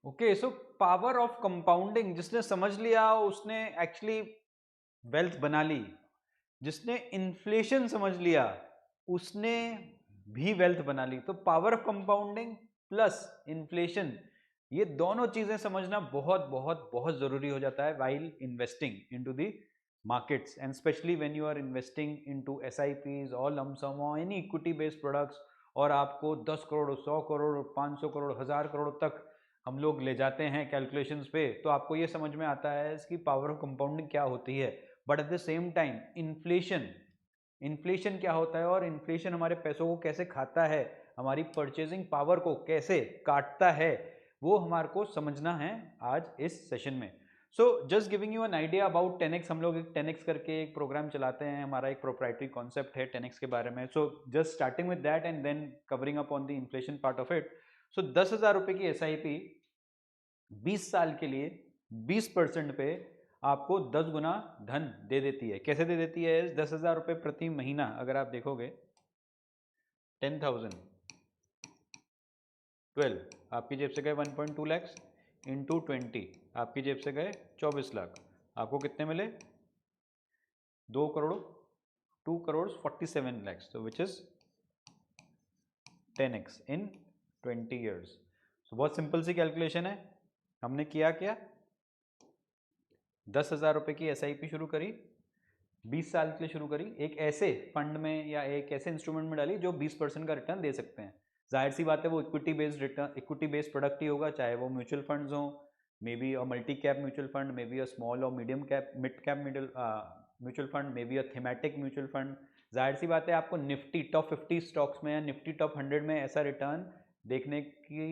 Okay, so power of compounding, जिसने समझ लिया उसने एक्चुअली वेल्थ बना ली। जिसने इन्फ्लेशन समझ लिया उसने भी वेल्थ बना ली। तो power of compounding plus inflation, ये दोनों चीजें समझना बहुत बहुत बहुत जरूरी हो जाता है while investing into the markets, and specially when you are investing into SIPs और लंप सम और एनी इक्विटी बेस्ड प्रोडक्ट्स। और आपको 10 करोड़, 100 करोड़, 500 करोड़, 1000 करोड़ तक हम लोग ले जाते हैं कैलकुलेशंस पे, तो आपको ये समझ में आता है इसकी पावर ऑफ कंपाउंडिंग क्या होती है। But at the same time inflation, inflation क्या होता है और इन्फ्लेशन हमारे पैसों को कैसे खाता है, हमारी परचेजिंग पावर को कैसे काटता है, वो हमारे को समझना है आज इस सेशन में। So just giving you an idea about 10x, हम लोग एक 10x करके एक प्रोग्राम चलाते हैं, हमारा एक प्रोप्राइटरी कॉन्सेप्ट है 10x के बारे में। So just starting with that and then covering up on the inflation part of it. So 10,000 रुपए की एसआईपी 20 साल के लिए 20% पे आपको 10 गुना धन दे देती है। कैसे दे देती है? 10,000 रुपये प्रति महीना अगर आप देखोगे, 10,000 12, आपकी जेब से गए 1.2 लैक्स इंटू 20, आपकी जेब से गए 24 लाख। आपको कितने मिले? 2 करोड़ 2 करोड़ 47 लैक्स, तो which is 10x in 20 years. तो बहुत सिंपल सी कैलकुलेशन है। हमने किया क्या? 10,000 रुपये की एसआईपी शुरू करी, 20 साल के लिए शुरू करी, एक ऐसे फंड में या एक ऐसे इंस्ट्रूमेंट में डाली जो 20% का रिटर्न दे सकते हैं। जाहिर सी बात है वो equity based return, equity based product ही होगा, चाहे वो म्यूचुअल फंड्स हो, may be a multi cap mutual fund, may be a small और medium cap mid cap mutual fund, may be a thematic mutual fund. जाहिर सी बात है आपको निफ्टी टॉप 50 स्टॉक्स में या निफ्टी टॉप 100 में ऐसा रिटर्न देखने की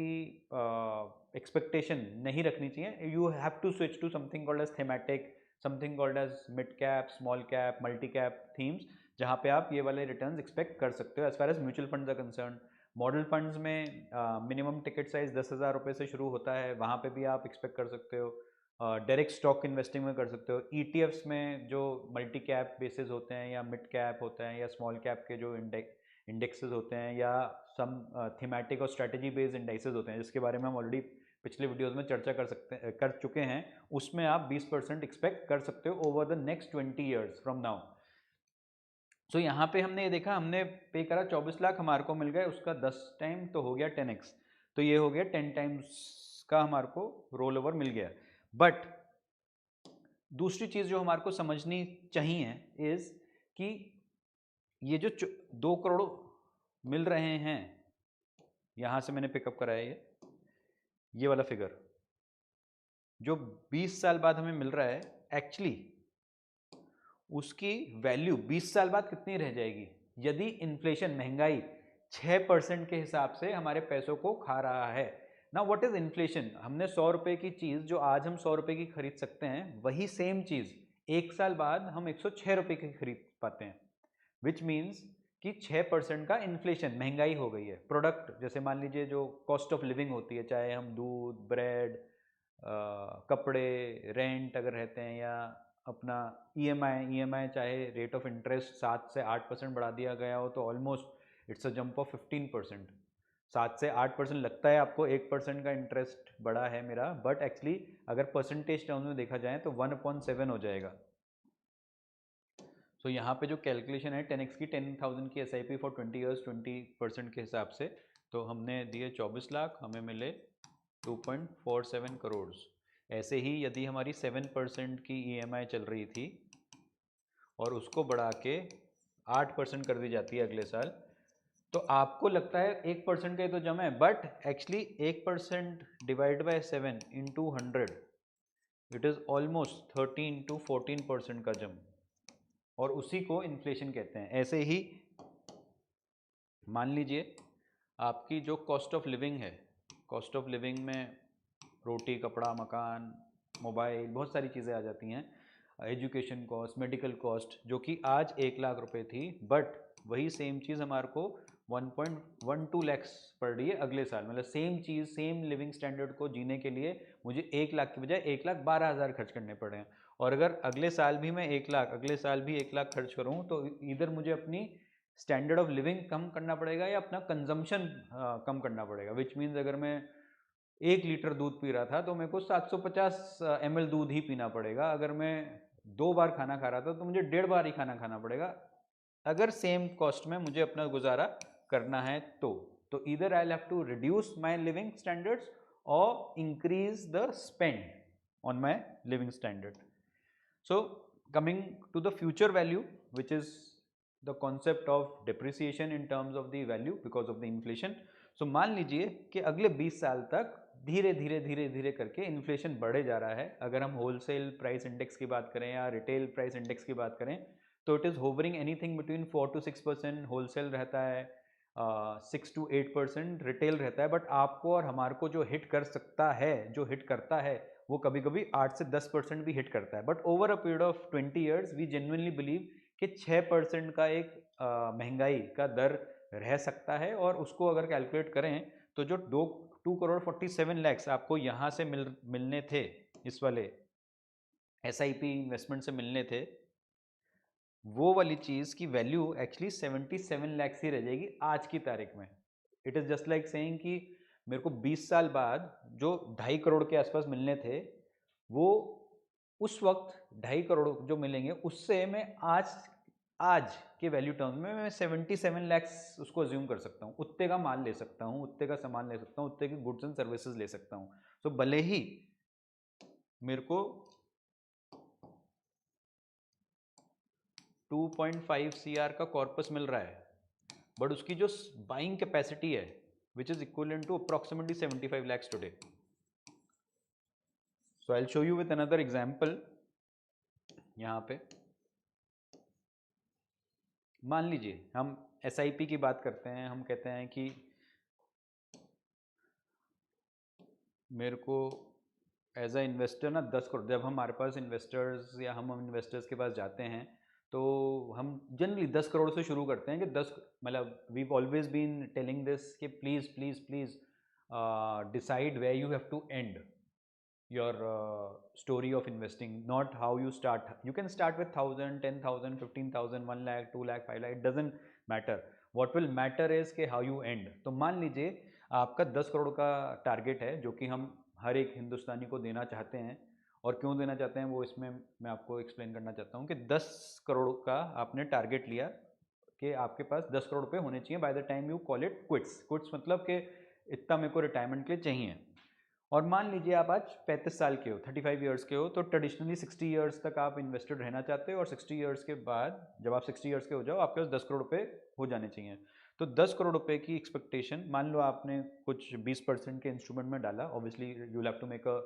एक्सपेक्टेशन नहीं रखनी चाहिए। You have to switch to something called as thematic, something called as mid cap, small cap, multi cap themes, जहाँ पे आप ये वाले रिटर्न्स एक्सपेक्ट कर सकते हो as far as mutual funds are concern. Model funds में मिनिमम टिकट साइज 10,000 रुपये से शुरू होता है, वहाँ पे भी आप एक्सपेक्ट कर सकते हो। डायरेक्ट स्टॉक इन्वेस्टिंग में कर सकते हो। ईटीएफ्स में जो मल्टी कैप बेसिस होते हैं या मिड कैप होते हैं या स्मॉल कैप के जो इंडेक्सेस होते हैं या सम थीमेटिक और स्ट्रेटेजी बेस्ड इंडेक्सेस होते हैं, जिसके बारे में हम ऑलरेडी पिछले वीडियोस में चर्चा कर चुके हैं, उसमें आप 20% एक्सपेक्ट कर सकते हो over the next 20 years from now. So यहाँ पे हमने ये देखा, हमने पे करा 24 लाख, हमारे को मिल गए उसका 10 टाइम, तो हो गया 10x। तो ये हो गया 10 टाइम्स का हमारे को रोल ओवर मिल गया। बट दूसरी चीज जो हमारे को समझनी चाहिए इज कि ये जो 2 करोड़ मिल रहे हैं, यहां से मैंने पिकअप करा है ये वाला फिगर जो 20 साल बाद हमें मिल रहा है, एक्चुअली उसकी वैल्यू 20 साल बाद कितनी रह जाएगी यदि इन्फ्लेशन, महंगाई 6% के हिसाब से हमारे पैसों को खा रहा है। ना व्हाट इज इन्फ्लेशन? हमने 100 रुपए की चीज जो आज हम 100 रुपए की खरीद सकते हैं, वही सेम चीज 1 साल बाद हम 106 रुपए की खरीद पाते हैं, विच मीन्स कि 6% का इन्फ्लेशन, महंगाई हो गई है। प्रोडक्ट जैसे मान लीजिए जो कॉस्ट ऑफ लिविंग होती है, चाहे हम दूध, ब्रेड, कपड़े, रेंट अगर रहते हैं, या अपना ईएमआई चाहे रेट ऑफ इंटरेस्ट 7 से 8% बढ़ा दिया गया हो, तो almost it's a jump of 15%। 7 से 8% लगता है आपको 1% का इंटरेस्ट बढ़ा है मेरा, बट एक्चुअली अगर परसेंटेज टर्म्स में देखा जाए तो 1/7 हो जाएगा। सो यहाँ पे जो कैलकुलेशन है 10x की, 10,000 की एसआईपी फॉर 20 ईयर्स 20% के हिसाब से, तो हमने दिए 24 लाख, हमें मिले 2.47 करोड़। ऐसे ही यदि हमारी 7% की ईएमआई चल रही थी और उसको बढ़ा के 8% कर दी जाती है अगले साल, तो आपको लगता है 1% का ही तो जमा है, but actually 1% divide by 7 into 100, it is almost 13 to 14% का जम, और उसी को इन्फ्लेशन कहते हैं। ऐसे ही मान लीजिए आपकी जो कॉस्ट ऑफ लिविंग है, कॉस्ट ऑफ लिविंग में रोटी, कपड़ा, मकान, मोबाइल, बहुत सारी चीज़ें आ जाती हैं, एजुकेशन कॉस्ट, मेडिकल कॉस्ट, जो कि आज 1 लाख रुपए थी, बट वही सेम चीज़ हमारे को 1.12 लैक्स पड़ रही है अगले साल। मतलब सेम चीज़, सेम लिविंग स्टैंडर्ड को जीने के लिए मुझे 1 लाख की बजाय 1,12,000 खर्च करने पड़े हैं। और अगर अगले साल भी मैं 1 लाख, अगले साल भी 1 लाख खर्च करूँ, तो इधर मुझे अपनी स्टैंडर्ड ऑफ लिविंग कम करना पड़ेगा या अपना कंजम्पशन कम करना पड़ेगा, विच मीन्स अगर मैं 1 लीटर दूध पी रहा था तो मेरे को 750 ml दूध ही पीना पड़ेगा। अगर मैं 2 बार खाना खा रहा था तो मुझे 1.5 बार ही खाना खाना पड़ेगा, अगर सेम कॉस्ट में मुझे अपना गुजारा करना है तो either I have to reduce my living standards और increase the spend on my living standard. So coming to the future value, which is the concept of depreciation in terms of the value because of the inflation. So मान लीजिए कि अगले 20 साल तक धीरे धीरे धीरे धीरे करके इन्फ्लेशन बढ़े जा रहा है। अगर हम होलसेल प्राइस इंडेक्स की बात करें या रिटेल प्राइस इंडेक्स की बात करें तो it is hovering anything between 4 to 6%, wholesale रहता है 6 to 8%, रिटेल रहता है। बट आपको और हमारे को जो हिट कर सकता है, जो हिट करता है, वो कभी कभी 8 से 10% भी हिट करता है। But over a period of 20 years we genuinely believe कि 6% का एक महंगाई का दर रह सकता है। और उसको अगर कैलकुलेट करें तो जो 2 करोड़ 47 लैक्स आपको यहाँ से मिलने थे, इस वाले SIP इन्वेस्टमेंट से मिलने थे, वो वाली चीज़ की वैल्यू एक्चुअली 77 लैक्स ही रह जाएगी आज की तारीख में। It is just like saying कि मेरे को 20 साल बाद जो 2.5 करोड़ के आसपास मिलने थे, वो उस वक्त 2.5 करोड़ जो मिलेंगे उससे मैं आज के वैल्यू टर्म में मैं 77 लैक्स उसको अज्यूम कर सकता हूँ। उतने का माल ले सकता हूँ, उतने का सामान ले सकता हूँ, उतने की गुड्स एंड सर्विसेज ले सकता हूँ। तो भले ही मेरे को 2.5 CR का कॉर्पस मिल रहा है, बट उसकी जो बाइंग कैपेसिटी है which is equivalent to approximately 75 lakhs today. So I will show you with another example. यहाँ पे मान लीजिए हम SIP की बात करते हैं, हम कहते हैं कि मेरे को एज अ इन्वेस्टर ना 10 करोड़, जब हमारे पास इन्वेस्टर्स या हम इन्वेस्टर्स के पास जाते हैं तो हम जनरली 10 करोड़ से शुरू करते हैं कि 10 मतलब we always been telling this कि please please please decide where you have to end your story of investing, not how you start. You can start with 1000, 10,000, 15,000, 1 lakh, 2 lakh, 5 lakh, it doesn't matter. What will matter is कि how you end. तो मान लीजिए आपका 10 करोड़ का target है जो कि हम हर एक हिंदुस्तानी को देना चाहते हैं। और क्यों देना चाहते हैं वो इसमें मैं आपको एक्सप्लेन करना चाहता हूँ कि 10 करोड़ का आपने टारगेट लिया कि आपके पास 10 करोड़ रुपये होने चाहिए by the time you call it quits. Quits मतलब कि इतना मेरे को रिटायरमेंट के लिए चाहिए। और मान लीजिए आप आज 35 साल के हो, 35 ईयर्स के हो, तो ट्रेडिशनली 60 ईयर्स तक आप इन्वेस्टेड रहना चाहते हो और 60 ईयर्स के बाद जब आप 60 ईयर्स के हो जाओ आपके पास 10 करोड़ रुपये हो जाने चाहिए। तो 10 करोड़ रुपए की एक्सपेक्टेशन, मान लो आपने कुछ 20% के इंस्ट्रूमेंट में डाला, obviously you have to make a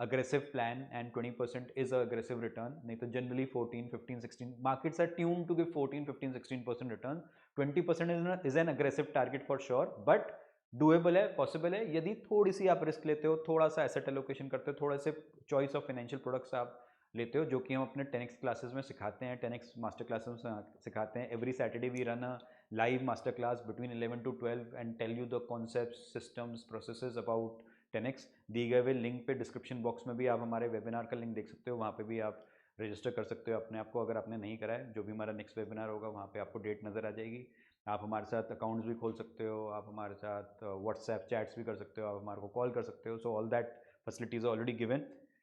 aggressive plan and 20% is a aggressive return, नहीं तो generally 14, 15, 16 markets are tuned to give 14, 15, 16% return. 20% is an aggressive target for sure, but doable है, पॉसिबल है यदि थोड़ी सी आप रिस्क लेते हो, थोड़ा सा एसेट एलोकेशन करते हो, थोड़ा से चॉइस ऑफ फाइनेंशियल प्रोडक्ट्स आप लेते हो, जो कि हम अपने 10x क्लासेस में सिखाते हैं, 10x मास्टर क्लासेस में सिखाते हैं। Every Saturday we run a live master class between 11 to 12 and tell you the concept, systems, processes about 10x। दिए गए हुए लिंक पे डिस्क्रिप्शन बॉक्स में भी आप हमारे वेबिनार का लिंक देख सकते हो, वहाँ पे भी आप रजिस्टर कर सकते हो अपने आप को अगर आपने नहीं करा है। जो भी हमारा नेक्स्ट वेबिनार होगा वहाँ पे आपको डेट नज़र आ जाएगी। आप हमारे साथ अकाउंट्स भी खोल सकते हो, आप हमारे साथ व्हाट्सएप चैट्स भी कर सकते हो, आप हमारे को कॉल कर सकते हो। So all that facilities already given.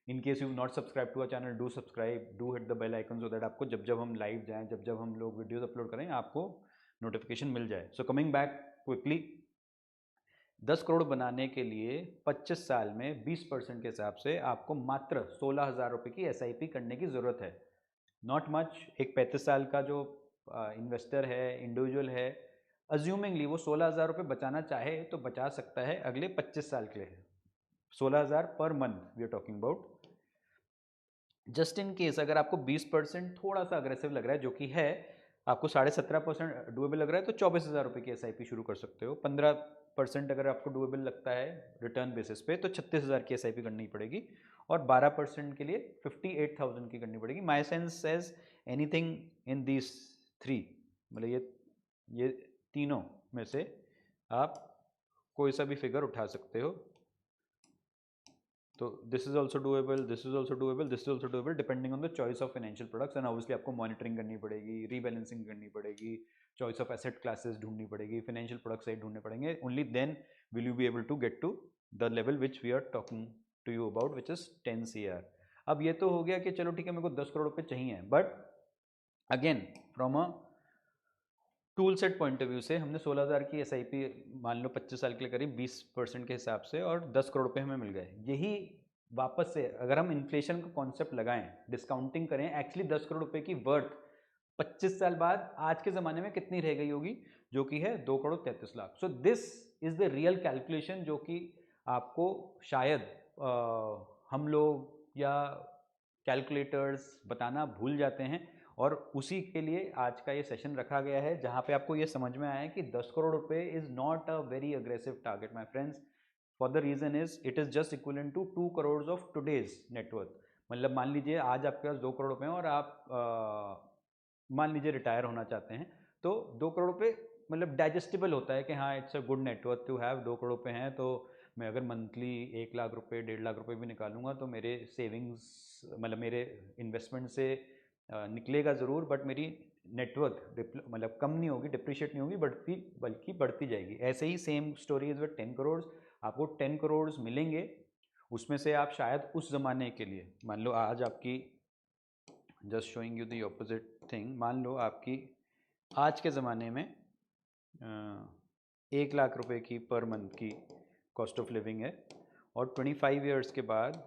In case you not subscribe to a channel, do subscribe, do hit the bell icon so that आपको जब जब हम लाइव जाएँ, जब जब हम लोग वीडियोज़ अपलोड करें आपको नोटिफिकेशन मिल जाए। So coming back quickly, 10 crore बनाने के लिए 25 साल में 20% के हिसाब से आपको मात्र 16,000 रुपये की SIP करने की ज़रूरत है। Not much. एक 35 साल का जो इन्वेस्टर है, इंडिविजुअल है, अज्यूमिंगली वो 16,000 रुपये बचाना चाहे तो बचा सकता है अगले 25 साल के लिए। 16,000 पर month we are talking about. Just in case अगर आपको 20% थोड़ा सा अग्रेसिव लग रहा है, जो कि है, आपको 17.5% डुएबल लग रहा है, तो 24,000 रुपये की SIP शुरू कर सकते हो। 15% अगर आपको डुएबल लगता है रिटर्न बेसिस पे तो 36,000 की SIP करनी पड़ेगी। और 12% के लिए 58,000 की करनी पड़ेगी। My sense as anything in these 3, मतलब ये तीनों में से आप कोई सा भी फिगर उठा सकते हो। तो this is also doable, this is also doable, this is also doable, depending on the choice of financial products. And obviously आपको मॉनिटरिंग करनी पड़ेगी, रीबैलेंसिंग करनी पड़ेगी, चॉइस ऑफ एसेट क्लासेस ढूंढनी पड़ेगी, फाइनेंशियल प्रोडक्ट्स सही ढूंढने पड़ेंगे। Only then will you be able to get to the level which we are talking to you about which is 10 CR। अब ये तो हो गया कि चलो ठीक है मेरे को 10 करोड़ रुपए चाहिए, but again from a tool set point of view से हमने 16,000 की SIP मान लो 25 साल के लिए करी 20% के हिसाब से, और 10 करोड़ रुपए हमें मिल गए। यही वापस से अगर हम इन्फ्लेशन का कॉन्सेप्ट लगाएं, डिस्काउंटिंग करें, एक्चुअली 10 करोड़ रुपए की वर्थ 25 साल बाद आज के ज़माने में कितनी रह गई होगी, जो कि है 2 crore 33 lakh. So this is the real calculation जो कि आपको शायद हम लोग या कैलकुलेटर्स बताना भूल जाते हैं, और उसी के लिए आज का ये सेशन रखा गया है, जहाँ पे आपको ये समझ में आया कि 10 करोड़ रुपए is not a very aggressive target my friends, for the reason is it is just equivalent to 2 crore of today's net worth. मतलब मान लीजिए आज आपके पास 2 करोड़ रुपए हैं और आप मान लीजिए रिटायर होना चाहते हैं, तो 2 करोड़ रुपए मतलब डाइजेस्टिबल होता है कि हाँ it's a good net worth to have. 2 crore रुपए हैं तो मैं अगर मंथली 1 लाख रुपए 1.5 लाख रुपए भी निकालूंगा तो मेरे सेविंग्स मतलब मेरे इन्वेस्टमेंट से निकलेगा ज़रूर, बट मेरी नेटवर्थ मतलब कम नहीं होगी, डिप्रिशिएट नहीं होगी, बल्कि बढ़ती जाएगी। ऐसे ही same story is with 10 crore. आपको 10 करोड़ मिलेंगे, उसमें से आप शायद उस ज़माने के लिए मान लो आज आपकी, just showing you the opposite thing, मान लो आपकी आज के ज़माने में 1 लाख रुपए की पर मंथ की कॉस्ट ऑफ लिविंग है, और 25 ईयर्स के बाद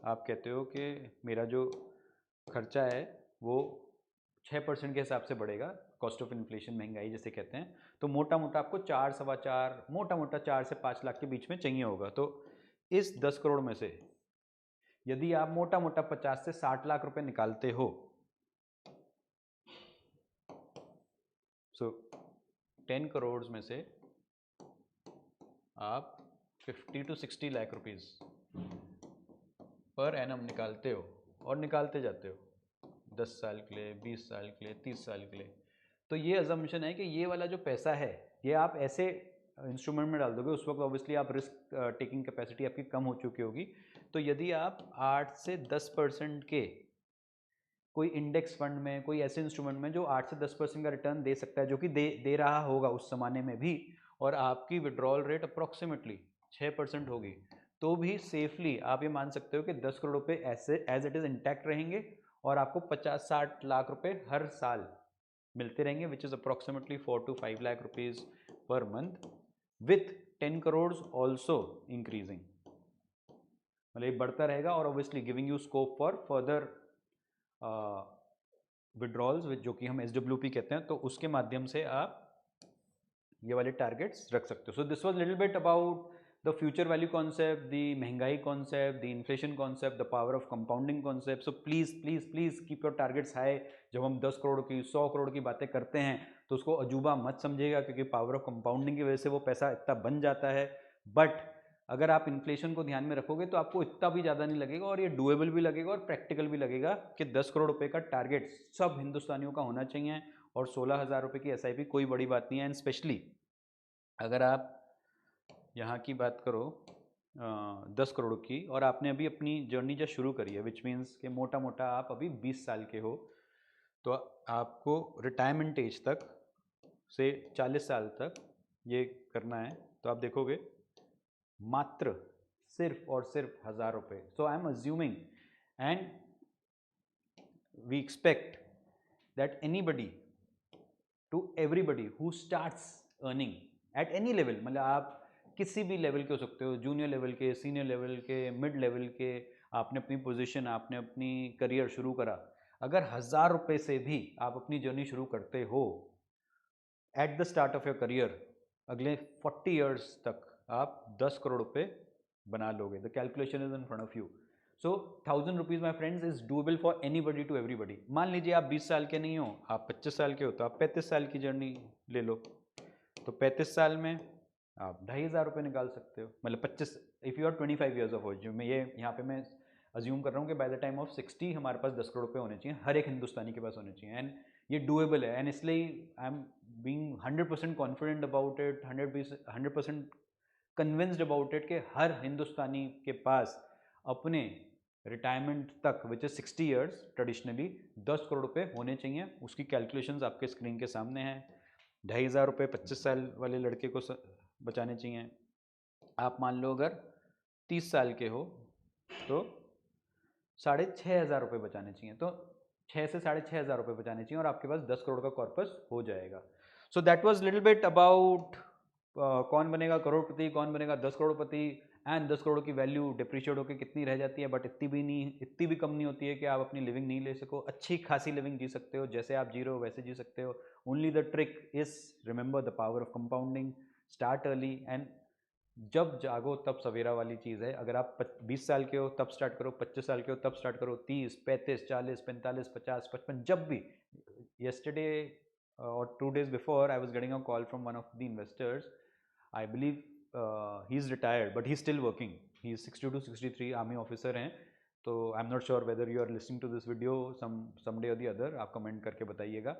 आप कहते हो कि मेरा जो खर्चा है वो 6% के हिसाब से बढ़ेगा, कॉस्ट ऑफ इन्फ्लेशन, महंगाई जिसे कहते हैं, तो मोटा मोटा आपको 4 सवा 4 मोटा मोटा 4 से 5 लाख के बीच में चाहिए होगा। तो इस 10 करोड़ में से यदि आप मोटा मोटा 50 से 60 लाख रुपए निकालते हो, सो 10 करोड़ में से आप 50 to 60 lakh rupees per annum निकालते हो, और निकालते जाते हो 10 साल के लिए, 20 साल के लिए, 30 साल के लिए, तो ये अजम्पशन है कि ये वाला जो पैसा है ये आप ऐसे इंस्ट्रूमेंट में डाल दोगे। उस वक्त ऑब्वियसली आप रिस्क टेकिंग कैपेसिटी आपकी कम हो चुकी होगी। तो यदि आप 8 से 10% के कोई इंडेक्स फंड में, कोई ऐसे इंस्ट्रूमेंट में जो 8 से 10% का रिटर्न दे सकता है, जो कि दे रहा होगा उस जमाने में भी, और आपकी विड्रॉल रेट अप्रॉक्सीमेटली 6% होगी, तो भी सेफली आप ये मान सकते हो कि 10 करोड़ रुपए ऐसे एज इट इज़ इंटैक्ट रहेंगे, और आपको 50-60 लाख रुपए हर साल मिलते रहेंगे, which is approximately 4 to 5 lakh rupees per month, with 10 crore also increasing. मतलब ये बढ़ता रहेगा, और obviously giving you scope for further withdrawals, जो कि हम SWP कहते हैं, तो उसके माध्यम से आप ये वाले टारगेट्स रख सकते हो। So this was little bit about the future value concept, the महंगाई concept, the inflation concept, the power of compounding concept. So please please please keep your targets high. जब हम 10 करोड़ की 100 करोड़ की बातें करते हैं तो उसको अजूबा मत समझिएगा, क्योंकि पावर ऑफ कंपाउंडिंग की वजह से वो पैसा इतना बन जाता है। बट अगर आप इन्फ्लेशन को ध्यान में रखोगे तो आपको इतना भी ज़्यादा नहीं लगेगा, और ये डुएबल भी लगेगा और प्रैक्टिकल भी लगेगा कि 10 करोड़ रुपए का टारगेट सब हिंदुस्तानियों का होना चाहिए, और 16,000 रुपये की SIP कोई बड़ी बात नहीं है। एंड स्पेशली अगर आप यहाँ की बात करो 10 करोड़ की, और आपने अभी अपनी जर्नी जो शुरू करी है, विच मीन्स कि मोटा मोटा आप अभी 20 साल के हो, तो आपको रिटायरमेंट एज तक से 40 साल तक ये करना है, तो आप देखोगे मात्र सिर्फ और सिर्फ 1,000 रुपये। So I am assuming and we expect that anybody to everybody who starts earning at any level, मतलब आप किसी भी लेवल के हो सकते हो, जूनियर लेवल के, सीनियर लेवल के, मिड लेवल के, आपने अपनी पोजीशन, आपने अपनी करियर शुरू करा, अगर 1,000 रुपये से भी आप अपनी जर्नी शुरू करते हो at the start of your career, अगले 40 ईयर्स तक आप 10 करोड़ रुपए बना लोगे। The calculation is in front of you. So 1,000 rupees my friends is doable for anybody to everybody. मान लीजिए आप 20 साल के नहीं हो, आप 25 साल के हो, तो आप 35 साल की जर्नी ले लो, तो 35 साल में आप 2,500 रुपये निकाल सकते हो, मतलब 25, if you are 25 years of age. मैं ये यहाँ पे मैं अज्यूम कर रहा हूँ कि बाय द टाइम ऑफ 60 हमारे पास 10 करोड़ रुपये होने चाहिए, हर एक हिंदुस्तानी के पास होने चाहिए, एंड ये डूएबल है। एंड इसलिए I am being 100% confident about it, 100% convinced about it कि हर हिंदुस्तानी के पास अपने रिटायरमेंट तक, which is 60 years traditionally, 10 crore रुपये होने चाहिए। उसकी कैलकुलेशंस आपके स्क्रीन के सामने हैं। 2,500 रुपये 25 साल वाले लड़के को बचाने चाहिए। आप मान लो अगर 30 साल के हो तो 6,500 रुपये बचाने चाहिए। तो 6 से 6,500 रुपये बचाने चाहिए और आपके पास 10 करोड़ का कॉर्पस हो जाएगा। So that was little bit about कौन बनेगा करोड़पति, कौन बनेगा 10 करोड़पति, एंड 10 करोड़ की वैल्यू डिप्रिशिएट होकर कितनी रह जाती है, बट इतनी भी कम नहीं होती है कि आप अपनी लिविंग नहीं ले सको। अच्छी खासी लिविंग जी सकते हो, जैसे आप जी रहे हो वैसे जी सकते हो। Only the trick is remember the power of compounding, start early, and जब जागो तब सवेरा वाली चीज़ है। अगर आप 20 साल के हो तब स्टार्ट करो, 25 साल के हो तब स्टार्ट करो, 30, 35, 40, 45, 50, 55, जब भी। yesterday or 2 days before I was getting a call from one of the investors. I believe he's retired but he's still working. He is 62, 63 army officer हैं। तो I am not sure whether you are listening to this video some day और the other, आप comment करके बताइएगा।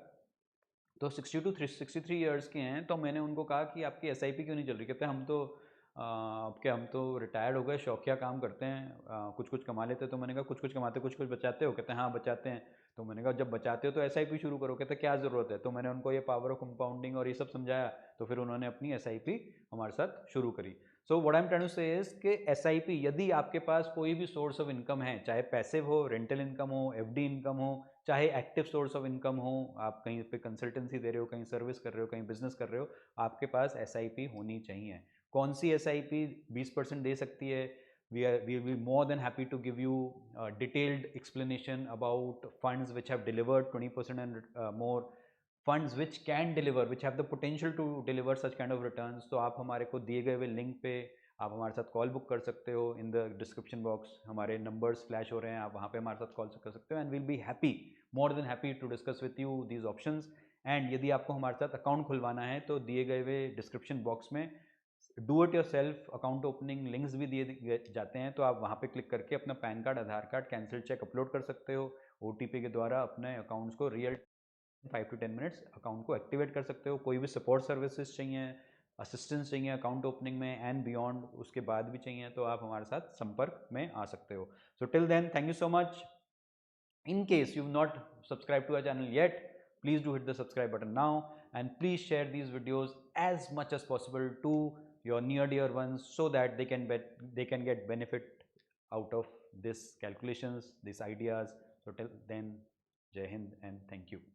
तो 63 years के हैं। तो मैंने उनको कहा कि आपकी SIP क्यों नहीं चल रही? कहते हम तो हम तो रिटायर्ड हो गए, शौकिया काम करते हैं, कुछ कुछ कमा लेते। तो मैंने कहा कुछ कुछ कमाते कुछ कुछ बचाते हो? कहते हैं हाँ बचाते हैं। तो मैंने कहा जब बचाते हो तो SIP शुरू करो। कहते क्या ज़रूरत है? तो मैंने उनको ये पावर ऑफ कंपाउंडिंग और ये सब समझाया। तो फिर उन्होंने अपनी SIP हमारे साथ शुरू करी। So what I am trying to say is कि SIP, यदि आपके पास कोई भी सोर्स ऑफ इनकम है, चाहे पैसिव हो, रेंटल इनकम हो, FD इनकम हो, चाहे एक्टिव सोर्स ऑफ इनकम हो, आप कहीं पे कंसल्टेंसी दे रहे हो, कहीं सर्विस कर रहे हो, कहीं बिजनेस कर रहे हो, आपके पास SIP होनी चाहिए। कौन सी SIP 20% दे सकती है? we will be more than happy to give you a detailed explanation about funds which have delivered 20% and more, funds which can deliver, which have the potential to deliver such kind of returns। तो आप हमारे को दिए गए हुए link पे आप हमारे साथ कॉल बुक कर सकते हो। इन द डिस्क्रिप्शन बॉक्स हमारे नंबर्स फ्लैश हो रहे हैं, आप वहाँ पे हमारे साथ कॉल कर सकते हो, and will be happy, more than happy to discuss with you these options. And यदि आपको हमारे साथ अकाउंट खुलवाना है तो दिए गए हुए डिस्क्रिप्शन बॉक्स में do it your self account opening links भी दिए जाते हैं। तो आप वहाँ पे क्लिक करके अपना पैन कार्ड, आधार कार्ड, कैंसिल चेक अपलोड कर सकते हो। OTP के द्वारा अपने अकाउंट्स को रियल 5 to 10 मिनट्स अकाउंट को एक्टिवेट कर सकते हो। कोई भी सपोर्ट सर्विसेज चाहिए, असिस्टेंस चाहिए अकाउंट ओपनिंग में एंड बियॉन्ड, उसके बाद भी चाहिए, तो आप हमारे साथ संपर्क में आ सकते हो। So till then, thank you so much. In case you've not subscribed to our channel yet, please do hit the subscribe button now, and please share these videos as much as possible to your near dear ones so that they can get benefit out of this calculations, these ideas. So till then, Jai Hind and thank you.